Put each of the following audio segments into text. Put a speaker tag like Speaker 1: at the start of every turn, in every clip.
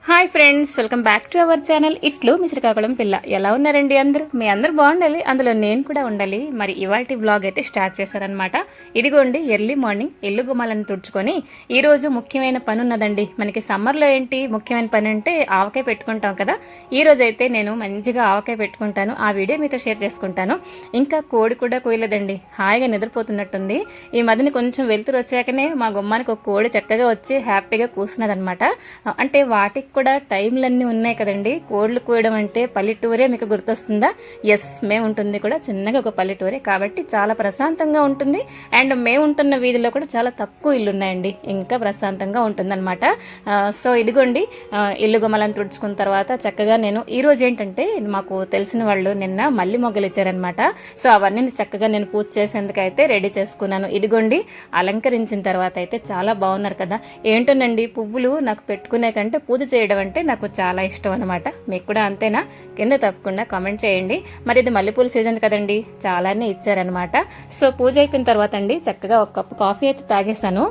Speaker 1: Hi friends, welcome back to our channel. ఇట్లు మిశ్రకాకుళం పిల్ల. ఎలా ఉన్నారండి అందరూ? మీ అందరూ బాగుండాలి, అందులో నేను కూడా ఉండాలి. మరి ఇవాల్టి వ్లాగ్ అయితే స్టార్ట్ చేశారనమాట. ఇదిగోండి ఎర్లీ మార్నింగ్ ఇల్లు గుమ్మాలను తుడుచుకొని ఈరోజు ముఖ్యమైన పని ఉన్నదండి. మనకి సమ్మర్లో ఏంటి ముఖ్యమైన పని అంటే ఆవకాయ పెట్టుకుంటాం కదా. ఈ రోజు అయితే నేను మంచిగా ఆవకాయ పెట్టుకుంటాను. ఆ వీడియో మీతో షేర్ చేసుకుంటాను. ఇంకా కోడి కూడా కోయలేదండి, హాయిగా నిద్రపోతున్నట్టుంది. ఈ మధ్యన కొంచెం వెలుతురు వచ్చాకనే మా గుమ్మానికి ఒక కోడి చక్కగా వచ్చి హ్యాపీగా కూర్చున్నదనమాట. అంటే వాటికి కూడా టైంలన్నీ ఉన్నాయి కదండి. కోళ్ళు కోయడం అంటే పల్లెటూరే మీకు గుర్తొస్తుందా? ఎస్, మేము ఉంటుంది కూడా చిన్నగా ఒక పల్లెటూరే కాబట్టి చాలా ప్రశాంతంగా ఉంటుంది. అండ్ మేము ఉంటున్న వీధిలో కూడా చాలా తక్కువ ఇల్లు ఉన్నాయండి, ఇంకా ప్రశాంతంగా ఉంటుందన్నమాట. సో ఇదిగోండి ఇల్లు గుమ్మలను తుడుచుకున్న తర్వాత చక్కగా నేను ఈరోజు ఏంటంటే మాకు తెలిసిన వాళ్ళు నిన్న మల్లి మొగ్గలు ఇచ్చారనమాట. సో అవన్నీ చక్కగా నేను పూజ చేసేందుకైతే రెడీ చేసుకున్నాను. ఇదిగోండి అలంకరించిన తర్వాత అయితే చాలా బాగున్నారు కదా. ఏంటోనండి పువ్వులు నాకు పెట్టుకునే కంటే పూజ చేయడం అంటే నాకు చాలా ఇష్టం అనమాట. మీకు కూడా అంతేనా? కింద తప్పకుండా కామెంట్ చేయండి. మరి ఇది మల్లెపూల సీజన్ కదండి, చాలానే ఇచ్చారనమాట. సో పూజ అయిపోయిన తర్వాత అండి చక్కగా ఒక కప్పు కాఫీ అయితే తాగేశాను.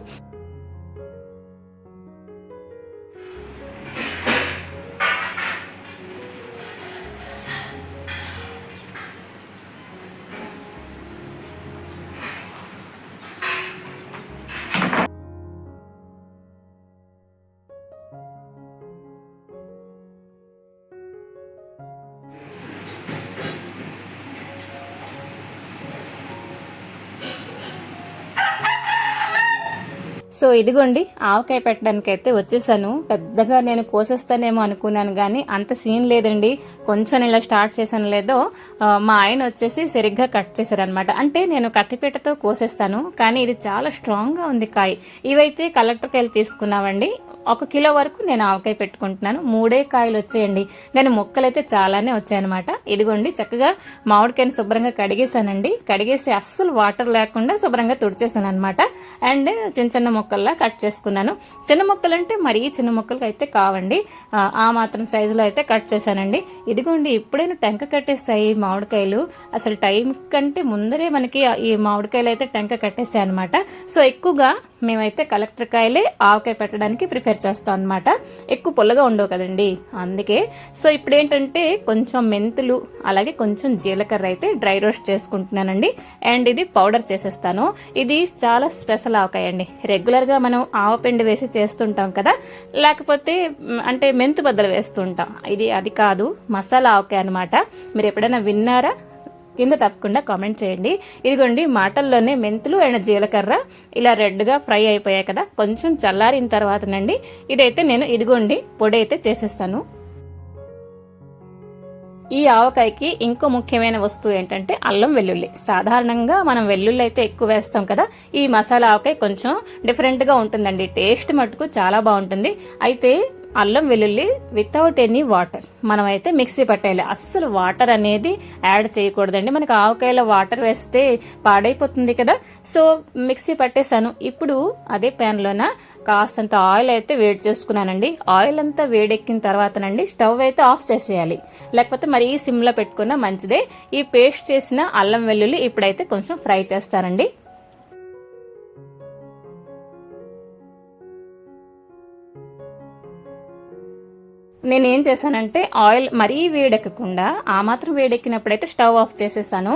Speaker 1: సో ఇదిగోండి ఆవకాయ పెట్టడానికి అయితే వచ్చేసాను. పెద్దగా నేను కోసేస్తానేమో అనుకున్నాను కానీ అంత సీన్ లేదండి. కొంచెం ఇలా స్టార్ట్ చేశాను లేదో మా ఆయన వచ్చేసి సరిగ్గా కట్ చేశారనమాట. అంటే నేను కత్తిపీటతో కోసేస్తాను కానీ ఇది చాలా స్ట్రాంగ్గా ఉంది కాయ. ఇవైతే కలెక్టర్కి వెళ్ళి తీసుకున్నామండి. 1 కిలో వరకు నేను ఆవకాయ పెట్టుకుంటున్నాను. 3 కాయలు వచ్చాయండి, కానీ మొక్కలు అయితే చాలానే వచ్చాయన్నమాట. ఇదిగోండి చక్కగా మామిడికాయని శుభ్రంగా కడిగేసానండి. కడిగేసి అస్సలు వాటర్ లేకుండా శుభ్రంగా తుడిచేసాను అనమాట. అండ్ చిన్న చిన్న ముక్కల్లా కట్ చేసుకున్నాను. చిన్న ముక్కలు అంటే మరీ చిన్న ముక్కలకి అయితే కావండి, ఆ మాత్రం సైజులో అయితే కట్ చేశానండి. ఇదిగోండి ఇప్పుడైనా టెంక కట్టేస్తాయి మామిడికాయలు. అసలు టైం కంటే ముందరే మనకి ఈ మామిడికాయలు అయితే టెంక కట్టేస్తాయి అనమాట. సో ఎక్కువగా మేమైతే కలెక్టర్ కాయలే ఆవకాయ పెట్టడానికి ప్రిఫర్ చేస్తాం అనమాట. ఎక్కువ పుల్లగా ఉండవు కదండి, అందుకే. సో ఇప్పుడు ఏంటంటే కొంచెం మెంతులు అలాగే కొంచెం జీలకర్ర అయితే డ్రై రోస్ట్ చేసుకుంటున్నానండి. అండ్ ఇది పౌడర్ చేసేస్తాను. ఇది చాలా స్పెషల్ ఆవకాయ అండి. రెగ్యులర్గా మనం ఆవపిండి వేసి చేస్తుంటాం కదా, లేకపోతే అంటే మెంతు బద్దలు వేస్తుంటాం. ఇది అది కాదు, మసాలా ఆవకాయ అనమాట. మీరు ఎప్పుడైనా విన్నారా? కింద తప్పకుండా కామెంట్ చేయండి. ఇదిగోండి మాటల్లోనే మెంతులు అండ్ జీలకర్ర ఇలా రెడ్గా ఫ్రై అయిపోయాయి కదా. కొంచెం చల్లారిన తర్వాతనండి ఇదైతే నేను ఇదిగోండి పొడి అయితే చేసేస్తాను. ఈ ఆవకాయకి ఇంకో ముఖ్యమైన వస్తువు ఏంటంటే అల్లం వెల్లుల్లి. సాధారణంగా మనం వెల్లుల్లి అయితే ఎక్కువ వేస్తాం కదా, ఈ మసాలా ఆవకాయ కొంచెం డిఫరెంట్గా ఉంటుందండి. టేస్ట్ మటుకు చాలా బాగుంటుంది. అయితే అల్లం వెల్లుల్లి వితౌట్ ఎనీ వాటర్ మనం అయితే మిక్సీ పట్టేయాలి. అస్సలు వాటర్ అనేది యాడ్ చేయకూడదండి. మనకు ఆవకాయలో వాటర్ వేస్తే పాడైపోతుంది కదా. సో మిక్సీ పట్టేశాను. ఇప్పుడు అదే ప్యాన్లోన కాస్తంత ఆయిల్ అయితే వేడి చేసుకున్నానండి. ఆయిల్ అంతా వేడెక్కిన తర్వాతనండి స్టవ్ అయితే ఆఫ్ చేసేయాలి, లేకపోతే మరీ సిమ్లో పెట్టుకున్నా మంచిదే. ఈ పేస్ట్ చేసిన అల్లం వెల్లుల్లి ఇప్పుడైతే కొంచెం ఫ్రై చేస్తానండి. నేనేం చేశానంటే ఆయిల్ మరీ వేడెక్కకుండా ఆ మాత్రం వేడెక్కినప్పుడైతే స్టవ్ ఆఫ్ చేసేసాను.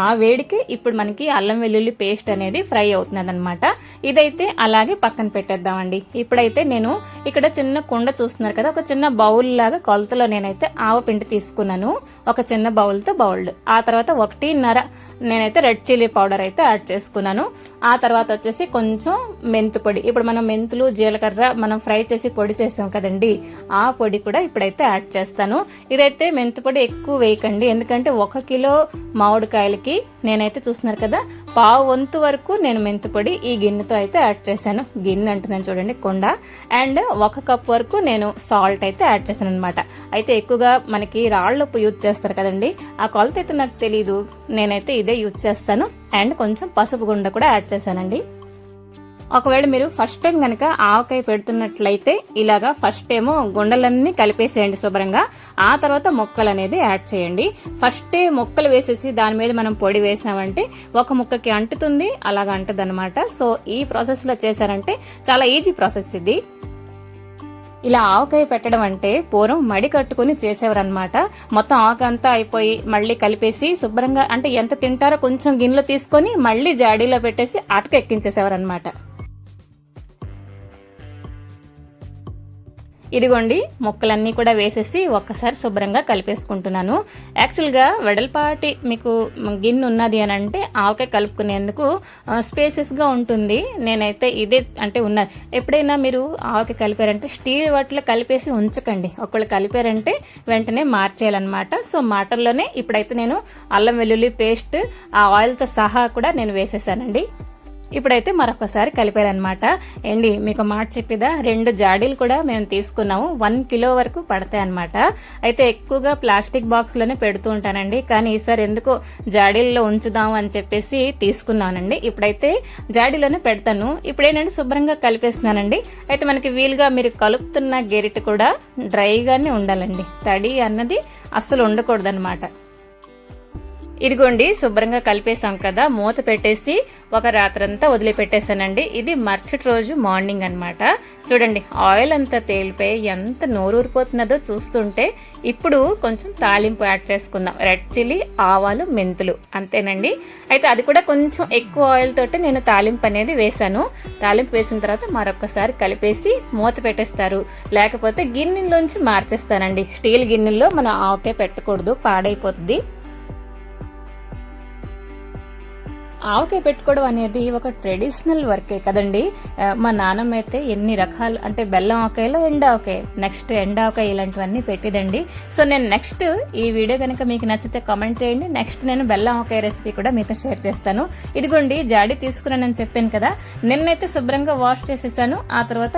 Speaker 1: ఆ వేడికి ఇప్పుడు మనకి అల్లం వెల్లుల్లి పేస్ట్ అనేది ఫ్రై అవుతుంది అనమాట. ఇదైతే అలాగే పక్కన పెట్టేద్దామండి. ఇప్పుడైతే నేను ఇక్కడ చిన్న కుండ చూస్తున్నారు కదా, ఒక చిన్న బౌల్ లాగా కొలతలో నేనైతే ఆవపిండి తీసుకున్నాను. ఒక చిన్న బౌల్తో బౌల్డ్. ఆ తర్వాత 1.5 నేనైతే రెడ్ చిల్లీ పౌడర్ అయితే యాడ్ చేసుకున్నాను. ఆ తర్వాత వచ్చేసి కొంచెం మెంతు పొడి. ఇప్పుడు మనం మెంతులు జీలకర్ర మనం ఫ్రై చేసి పొడి చేసాం కదండి, ఆ పొడి కూడా ఇప్పుడైతే యాడ్ చేస్తాను. ఇదైతే మెంతు పొడి ఎక్కువ వేయకండి, ఎందుకంటే 1 కిలో మామిడికాయలకి నేనైతే చూస్తున్నారు కదా 1/2 వంతు వరకు నేను మెంతు పొడి ఈ గిన్నెతో అయితే యాడ్ చేశాను. గిన్నె అంటున్నాను చూడండి, కొండ. అండ్ 1 కప్ వరకు నేను సాల్ట్ అయితే యాడ్ చేశాను అనమాట. అయితే ఎక్కువగా మనకి రాళ్ళుప్పు యూజ్ చేస్తారు కదండి, ఆ కొలత అయితే నాకు తెలీదు, నేనైతే ఇదే యూజ్ చేస్తాను. అండ్ కొంచెం పసుపు గుండ కూడా యాడ్ చేశానండి. ఒకవేళ మీరు ఫస్ట్ టైం కనుక ఆవకాయ పెడుతున్నట్లయితే ఇలాగా ఫస్ట్ ఏమో గుండలన్నీ కలిపేసేయండి శుభ్రంగా. ఆ తర్వాత మొక్కలు అనేది యాడ్ చేయండి. ఫస్టే మొక్కలు వేసేసి దాని మీద మనం పొడి వేసామంటే ఒక ముక్కకి అంటుతుంది, అలాగా అంటదన్నమాట. సో ఈ ప్రాసెస్లో చేశారంటే చాలా ఈజీ ప్రాసెస్ ఇది. ఇలా ఆవకాయ పెట్టడం అంటే పూర్వం మడి కట్టుకుని చేసేవారనమాట. మొత్తం ఆకంతా అయిపోయి మళ్ళీ కలిపేసి శుభ్రంగా అంటే ఎంత తింటారో కొంచెం గిన్నెలో తీసుకొని మళ్ళీ జాడీలో పెట్టేసి అటక ఎక్కించేసేవారనమాట. ఇదిగోండి ముక్కలన్నీ కూడా వేసేసి ఒక్కసారి శుభ్రంగా కలిపేసుకుంటున్నాను. యాక్చువల్గా వెడల్పాటి మీకు గిన్నె ఉన్నది అని అంటే ఆవకాయ కలుపుకునేందుకు స్పేసెస్గా ఉంటుంది. నేనైతే ఇదే అంటే ఉన్నది. ఎప్పుడైనా మీరు ఆవకాయ కలిపారంటే స్టీల్ వాటిలో కలిపేసి ఉంచకండి. ఒకళ్ళు కలిపారంటే వెంటనే మార్చేయాలన్నమాట. సో మాటల్లోనే ఇప్పుడైతే నేను అల్లం వెల్లుల్లి పేస్ట్ ఆ ఆయిల్తో సహా కూడా నేను వేసేసానండి. ఇప్పుడైతే మరొకసారి కలిపారనమాట. ఏండి మీకు మాట చెప్పేదా, 2 జాడీలు కూడా మేము తీసుకున్నాము. 1 కిలో వరకు పడతాయి అనమాట. అయితే ఎక్కువగా ప్లాస్టిక్ బాక్స్లోనే పెడుతూ ఉంటానండి, కానీ ఈసారి ఎందుకో జాడీల్లో ఉంచుదాం అని చెప్పేసి తీసుకున్నానండి. ఇప్పుడైతే జాడీలోనే పెడతాను. ఇప్పుడేనండి శుభ్రంగా కలిపేస్తున్నానండి. అయితే మనకి వీలుగా మీరు కలుపుతున్న గెరిట కూడా డ్రైగానే ఉండాలండి, తడి అన్నది అస్సలు ఉండకూడదనమాట. ఇదిగోండి శుభ్రంగా కలిపేసాం కదా, మూత పెట్టేసి ఒక రాత్రంతా వదిలిపెట్టేసానండి. ఇది మరుసటి రోజు మార్నింగ్ అనమాట. చూడండి ఆయిల్ అంతా తేలిపోయి ఎంత నోరూరిపోతున్నదో చూస్తుంటే. ఇప్పుడు కొంచెం తాలింపు యాడ్ చేసుకుందాం. రెడ్ చిల్లీ, ఆవాలు, మెంతులు, అంతేనండి. అయితే అది కూడా కొంచెం ఎక్కువ ఆయిల్ తోటి నేను తాలింపు అనేది వేసాను. తాలింపు వేసిన తర్వాత మరొకసారి కలిపేసి మూత పెట్టేస్తారు, లేకపోతే గిన్నెలోంచి మార్చేస్తానండి. స్టీల్ గిన్నెల్లో మనం ఆవకాయ పెట్టకూడదు, పాడైపోతుంది. ఆవకాయ పెట్టుకోవడం అనేది ఒక ట్రెడిషనల్ వర్కే కదండి. మా నాన్నమ్మ అయితే ఎన్ని రకాలు అంటే బెల్లం ఆవకాయలో ఎండావకాయ, నెక్స్ట్ ఎండావకాయ ఇలాంటివన్నీ పెట్టిదండి. సో నేను నెక్స్ట్ ఈ వీడియో కనుక మీకు నచ్చితే కామెంట్ చేయండి. నెక్స్ట్ నేను బెల్లం ఆవకాయ రెసిపీ కూడా మీతో షేర్ చేస్తాను. ఇదిగోండి జాడీ తీసుకున్నానని చెప్పాను కదా, నిన్నైతే శుభ్రంగా వాష్ చేసేసాను. ఆ తర్వాత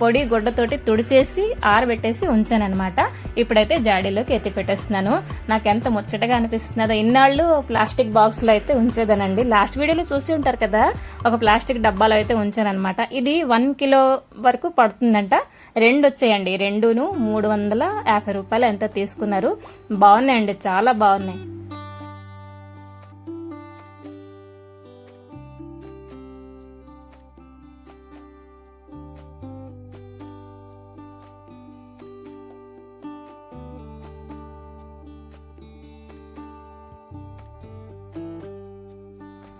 Speaker 1: పొడి గుడ్డతోటి తుడిచేసి ఆరబెట్టేసి ఉంచాను అనమాట. ఇప్పుడైతే జాడీలోకి ఎత్తి పెట్టేస్తున్నాను. నాకు ఎంత ముచ్చటగా అనిపిస్తున్నదో. ఇన్నాళ్ళు ప్లాస్టిక్ బాక్స్ లో అయితే ఉంచేదానండి. లాస్ట్ వీడియోలో చూసి ఉంటారు కదా, ఒక ప్లాస్టిక్ డబ్బాలో అయితే ఉంచానమాట. ఇది 1 కిలో వరకు పడుతుందంట. 2 వచ్చాయండి. 2ను 350 రూపాయలు ఎంత తీసుకున్నారు. బాగున్నాయండి, చాలా బాగున్నాయి.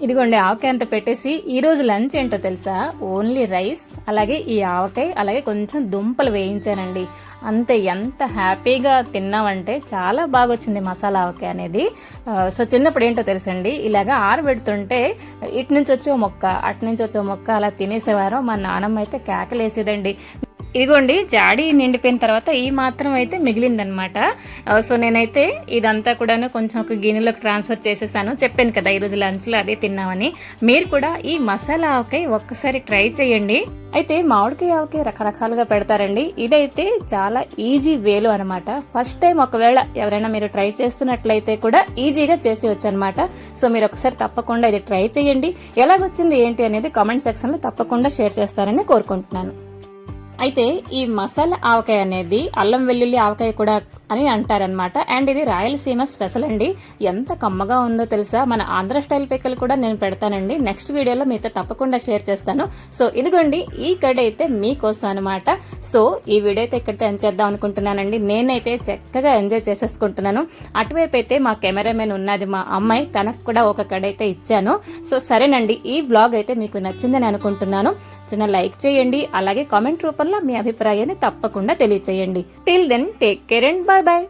Speaker 1: ఇదిగోండి ఆవకాయ అంతా పెట్టేసి ఈ రోజు లంచ్ ఏంటో తెలుసా, ఓన్లీ రైస్, అలాగే ఈ ఆవకాయ, అలాగే కొంచెం దుంపలు వేయించానండి. అంతే. ఎంత హ్యాపీగా తిన్నామంటే చాలా బాగా వచ్చింది మసాలా ఆవకాయ అనేది. సో చిన్నప్పుడు ఏంటో తెలుసండి, ఇలాగా ఆరబెడుతుంటే ఇటు నుంచి వచ్చే మొక్క అటు నుంచి వచ్చే మొక్క అలా తినేసేవారు. మా నాన్నమ్మ అయితే కేకలేసేదండి. ఇదిగోండి జాడీ నిండిపోయిన తర్వాత ఈ మాత్రం అయితే మిగిలిందనమాట. సో నేనైతే ఇదంతా కూడాను కొంచెం ఒక గిన్నెలోకి ట్రాన్స్ఫర్ చేసేసాను. చెప్పాను కదా ఈరోజు లంచ్లో అదే తిన్నామని. మీరు కూడా ఈ మసాలా ఆవకాయ ఒక్కసారి ట్రై చేయండి. అయితే మామిడికాయ ఆవకాయ రకరకాలుగా పెడతారండి. ఇదైతే చాలా ఈజీ వేలో అనమాట. ఫస్ట్ టైం ఒకవేళ ఎవరైనా మీరు ట్రై చేస్తున్నట్లయితే కూడా ఈజీగా చేసి వచ్చనమాట. సో మీరు ఒకసారి తప్పకుండా ఇది ట్రై చేయండి. ఎలాగొచ్చింది ఏంటి అనేది కామెంట్ సెక్షన్లో తప్పకుండా షేర్ చేస్తారని కోరుకుంటున్నాను. అయితే ఈ మసాలా ఆవకాయ అనేది అల్లం వెల్లుల్లి ఆవకాయ కూడా అని అంటారనమాట. అండ్ ఇది రాయలసీమ స్పెషల్ అండి. ఎంత కమ్మగా ఉందో తెలుసా. మన ఆంధ్ర స్టైల్ పిక్కలు కూడా నేను పెడతానండి. నెక్స్ట్ వీడియోలో మీతో తప్పకుండా షేర్ చేస్తాను. సో ఇదిగోండి ఈ కర్రీ అయితే మీకోసం అనమాట. సో ఈ వీడియో అయితే ఇక్కడితో ఎంజాయ్ చేద్దాం అనుకుంటున్నానండి. నేనైతే చక్కగా ఎంజాయ్ చేసేసుకుంటున్నాను. అటువైపు అయితే మా కెమెరామెన్ ఉన్నది మా అమ్మాయి, తనకు కూడా ఒక కర్రీ అయితే ఇచ్చాను. సో సరేనండి, ఈ బ్లాగ్ అయితే మీకు నచ్చిందని అనుకుంటున్నాను. చిన్న లైక్ చేయండి, అలాగే కామెంట్ రూపంలో మీ అభిప్రాయాన్ని తప్పకుండా తెలియచేయండి. Till then take care and bye bye.